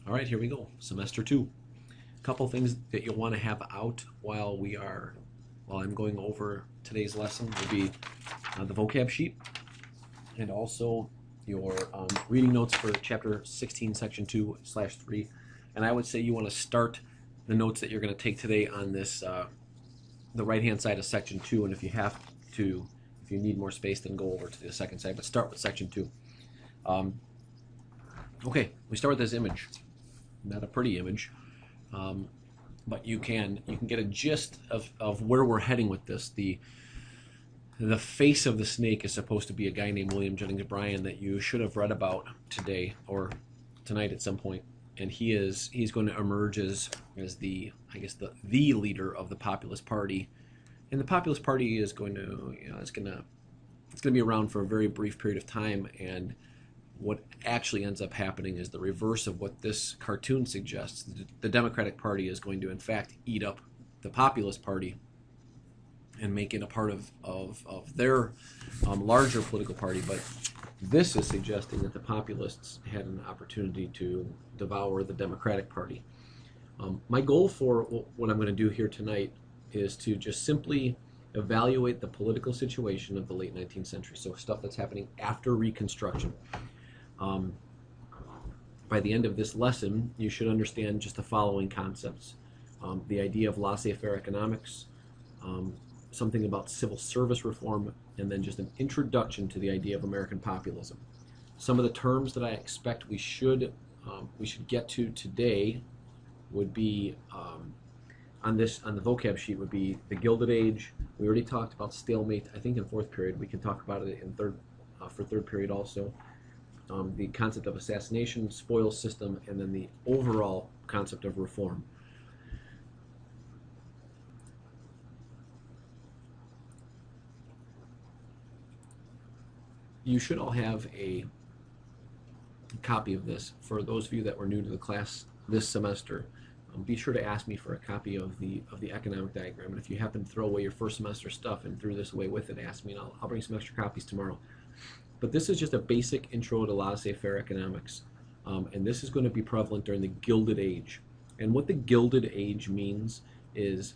All right, here we go. Semester 2. A couple things that you'll want to have out while I'm going over today's lesson will be the vocab sheet and also your reading notes for chapter 16, section 2/3. And I would say you want to start the notes that you're going to take today on this, the right-hand side of section 2. And if you need more space, then go over to the second side. But start with section 2. Okay, we start with this image. Not a pretty image, but you can get a gist of where we're heading with this. The face of the snake is supposed to be a guy named William Jennings Bryan that you should have read about today or tonight at some point, and he's going to emerge as the leader of the Populist Party, and the Populist Party is going to it's going to be around for a very brief period of time, and what actually ends up happening is the reverse of what this cartoon suggests. The Democratic Party is going to, in fact, eat up the Populist Party and make it a part of their larger political party. But this is suggesting that the Populists had an opportunity to devour the Democratic Party. My goal for what I'm going to do here tonight is to just simply evaluate the political situation of the late 19th century, so stuff that's happening after Reconstruction. By the end of this lesson, you should understand just the following concepts. The idea of laissez-faire economics, something about civil service reform, and then just an introduction to the idea of American populism. Some of the terms that I expect we should get to today would be on the vocab sheet would be the Gilded Age. We already talked about stalemate, I think, in fourth period. We can talk about it in third period also. The concept of assassination, spoils system, and then the overall concept of reform. You should all have a copy of this. For those of you that were new to the class this semester, be sure to ask me for a copy of the economic diagram. And if you happen to throw away your first semester stuff and threw this away with it, ask me, and I'll bring some extra copies tomorrow. But this is just a basic intro to laissez-faire economics, and this is going to be prevalent during the Gilded Age. And what the Gilded Age means is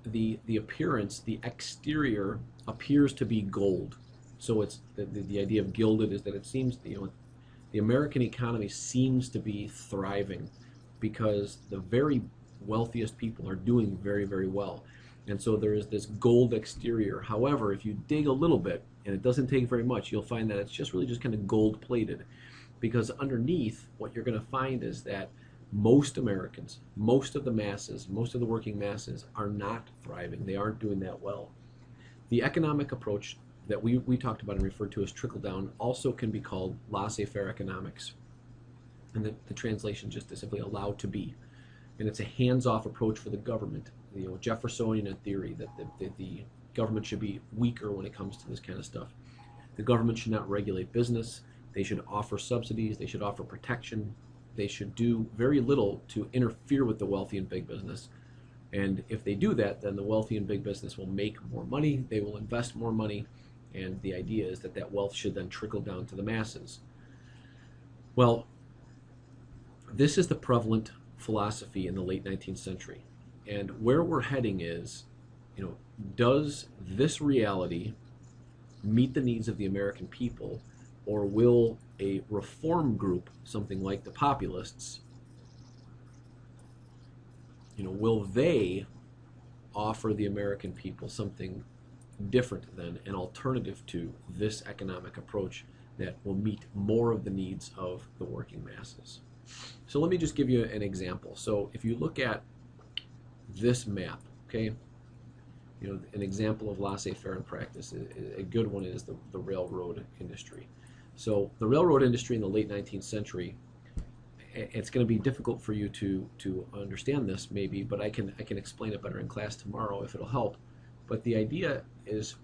the appearance, the exterior appears to be gold. So it's the idea of gilded is that it seems the American economy seems to be thriving because the very wealthiest people are doing very, very well. And so there is this gold exterior. However, if you dig a little bit, and it doesn't take very much, you'll find that it's really just kind of gold plated, because underneath what you're going to find is that most Americans, most of the masses, most of the working masses are not thriving. They aren't doing that well. The economic approach that we talked about and referred to as trickle down also can be called laissez-faire economics. And the translation just is simply allowed to be. And it's a hands-off approach for the government. Jeffersonian theory that the government should be weaker when it comes to this kind of stuff. The government should not regulate business. They should offer subsidies. They should offer protection. They should do very little to interfere with the wealthy and big business. And if they do that, then the wealthy and big business will make more money. They will invest more money. And the idea is that wealth should then trickle down to the masses. Well, this is the prevalent philosophy in the late 19th century. And where we're heading is, does this reality meet the needs of the American people, or will a reform group, something like the Populists, will they offer the American people something different than an alternative to this economic approach that will meet more of the needs of the working masses? So let me just give you an example. So if you look at this map, okay, an example of laissez-faire in practice, a good one is the railroad industry. So the railroad industry in the late 19th century, it's going to be difficult for you to understand this maybe, but I can explain it better in class tomorrow if it'll help. But the idea is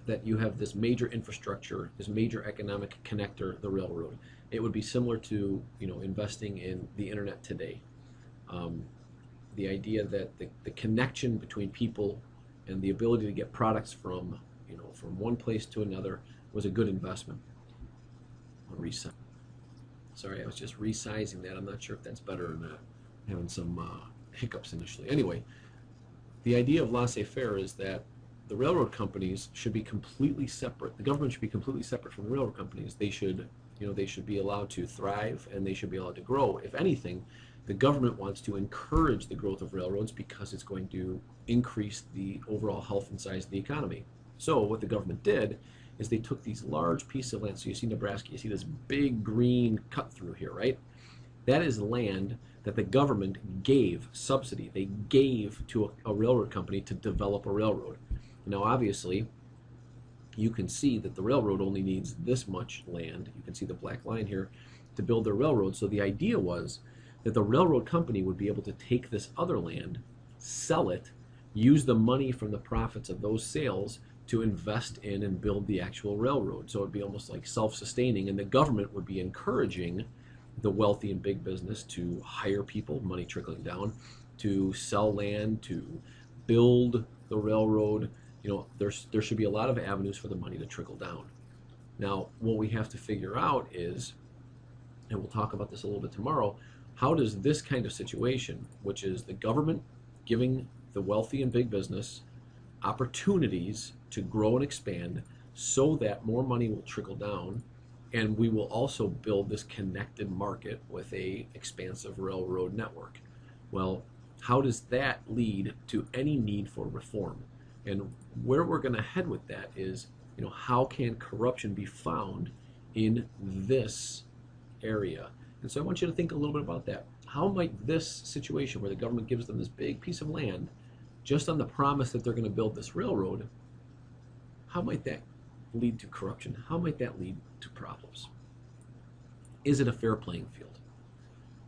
that you have this major infrastructure, this major economic connector, the railroad. It would be similar to investing in the internet today. The idea that the connection between people and the ability to get products from one place to another was a good investment. I'll reset. Sorry, I was just resizing that. I'm not sure if that's better or not. Having some hiccups initially. Anyway, the idea of laissez-faire is that the railroad companies should be completely separate. The government should be completely separate from the railroad companies. They should, they should be allowed to thrive and they should be allowed to grow. If anything, the government wants to encourage the growth of railroads because it's going to increase the overall health and size of the economy. So what the government did is they took these large pieces of land. So you see Nebraska, you see this big green cut through here, right? That is land that the government gave subsidy. They gave to a railroad company to develop a railroad. Now, obviously, you can see that the railroad only needs this much land. You can see the black line here to build their railroad. So the idea was that the railroad company would be able to take this other land, sell it, use the money from the profits of those sales to invest in and build the actual railroad. So it would be almost like self-sustaining, and the government would be encouraging the wealthy and big business to hire people, money trickling down, to sell land, to build the railroad. There should be a lot of avenues for the money to trickle down. Now, what we have to figure out is, and we'll talk about this a little bit tomorrow, how does this kind of situation, which is the government giving the wealthy and big business opportunities to grow and expand so that more money will trickle down, and we will also build this connected market with a expansive railroad network. Well, how does that lead to any need for reform? And where we're going to head with that is, how can corruption be found in this area? And so I want you to think a little bit about that. How might this situation where the government gives them this big piece of land just on the promise that they're going to build this railroad, how might that lead to corruption? How might that lead to problems? Is it a fair playing field?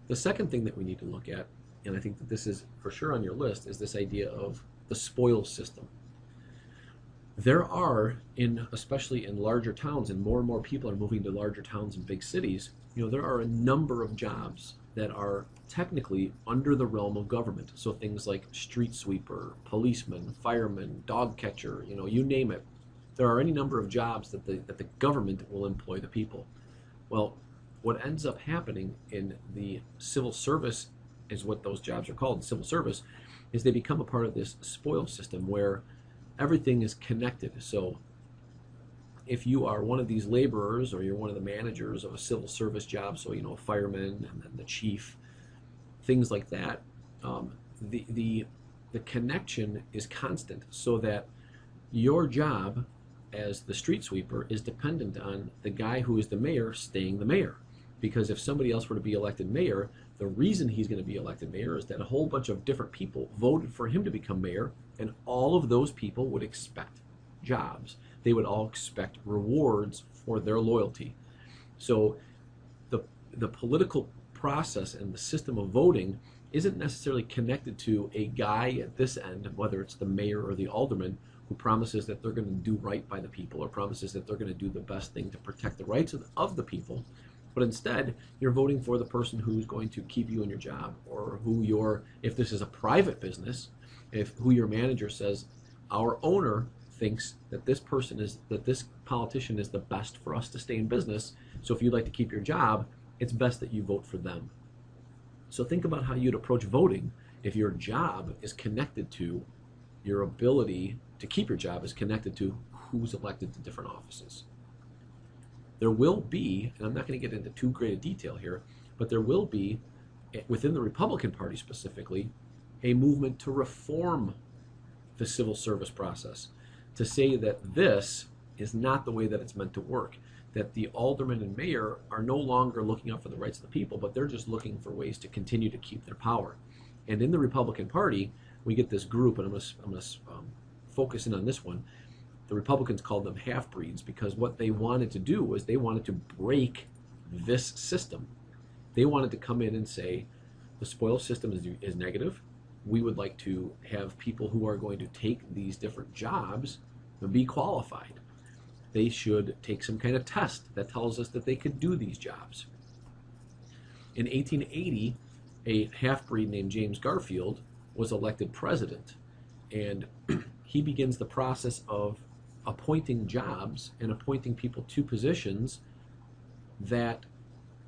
The second thing that we need to look at, and I think that this is for sure on your list, is this idea of the spoils system. There are, especially in larger towns, and more people are moving to larger towns and big cities, there are a number of jobs that are technically under the realm of government. So things like street sweeper, policeman, fireman, dog catcher, you name it. There are any number of jobs that the government will employ the people. Well, what ends up happening in the civil service is what those jobs are called, civil service, is they become a part of this spoils system where everything is connected. So if you are one of these laborers or you're one of the managers of a civil service job, so a fireman and then the chief, things like that, the connection is constant, so that your job as the street sweeper is dependent on the guy who is the mayor staying the mayor. Because if somebody else were to be elected mayor, the reason he's going to be elected mayor is that a whole bunch of different people voted for him to become mayor, and all of those people would expect jobs. They would all expect rewards for their loyalty. So the political process and the system of voting isn't necessarily connected to a guy at this end, whether it's the mayor or the alderman, who promises that they're going to do right by the people or promises that they're going to do the best thing to protect the rights of the people. But instead, you're voting for the person who's going to keep you in your job, or if this is a private business, who your manager says, our owner thinks that this politician is the best for us to stay in business. So if you'd like to keep your job, it's best that you vote for them. So think about how you'd approach voting if your job is connected to your ability to keep your job, is connected to who's elected to different offices. There will be, and I'm not going to get into too great a detail here, but there will be, within the Republican Party specifically, a movement to reform the civil service process, to say that this is not the way that it's meant to work, that the alderman and mayor are no longer looking out for the rights of the people, but they're just looking for ways to continue to keep their power. And in the Republican Party, we get this group, and I'm going to focus in on this one. The Republicans called them half-breeds because what they wanted to do was they wanted to break this system. They wanted to come in and say, the spoils system is negative. We would like to have people who are going to take these different jobs and be qualified. They should take some kind of test that tells us that they could do these jobs. In 1880, a half-breed named James Garfield was elected president, and he begins the process of appointing jobs and appointing people to positions that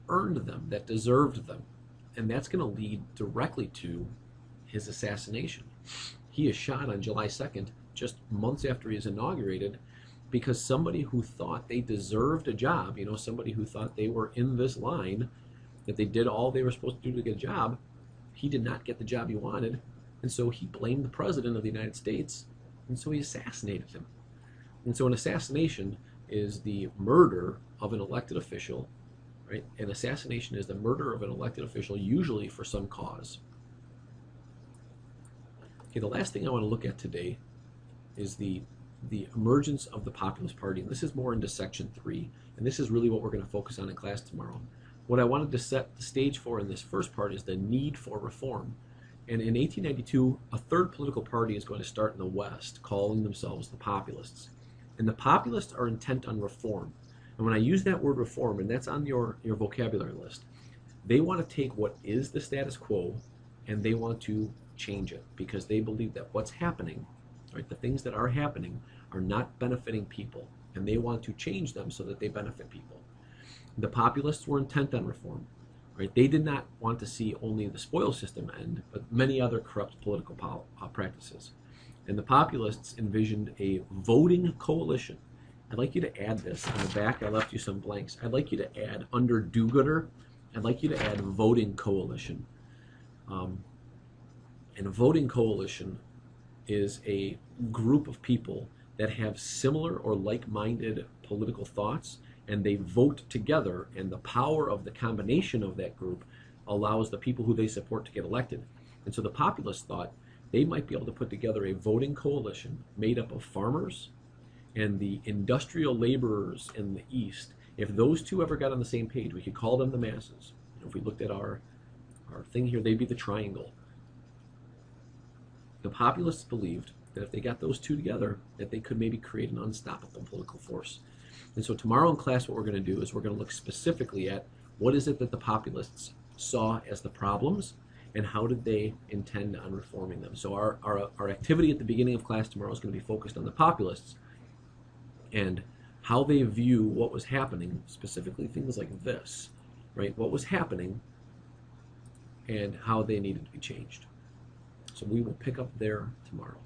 earned them, that deserved them. And that's going to lead directly to his assassination. He is shot on July 2nd, just months after he is inaugurated, because somebody who thought they deserved a job, somebody who thought they were in this line, that they did all they were supposed to do to get a job, he did not get the job he wanted, and so he blamed the president of the United States, and so he assassinated him. And so an assassination is the murder of an elected official, right? An assassination is the murder of an elected official, usually for some cause. Okay, the last thing I want to look at today is the emergence of the Populist Party, and this is more into section 3, and this is really what we're going to focus on in class tomorrow. What I wanted to set the stage for in this first part is the need for reform. And in 1892, a third political party is going to start in the West, calling themselves the Populists. And the Populists are intent on reform. And when I use that word reform, and that's on your vocabulary list, they want to take what is the status quo and they want to change it, because they believe that what's happening, right, the things that are happening, are not benefiting people, and they want to change them so that they benefit people. The Populists were intent on reform, right? They did not want to see only the spoils system end, but many other corrupt political practices. And the Populists envisioned a voting coalition. I'd like you to add this. On the back, I left you some blanks. I'd like you to add, under do-gooder, I'd like you to add voting coalition. And a voting coalition is a group of people that have similar or like-minded political thoughts, and they vote together, and the power of the combination of that group allows the people who they support to get elected. And so the Populists thought they might be able to put together a voting coalition made up of farmers and the industrial laborers in the East. If those two ever got on the same page, we could call them the masses. If we looked at our thing here, they'd be the triangle. The Populists believed that if they got those two together, that they could maybe create an unstoppable political force. And so tomorrow in class, what we're going to do is we're going to look specifically at what is it that the Populists saw as the problems, and how did they intend on reforming them. So our activity at the beginning of class tomorrow is going to be focused on the Populists and how they view what was happening, specifically things like this, right? What was happening and how they needed to be changed. So we will pick up there tomorrow.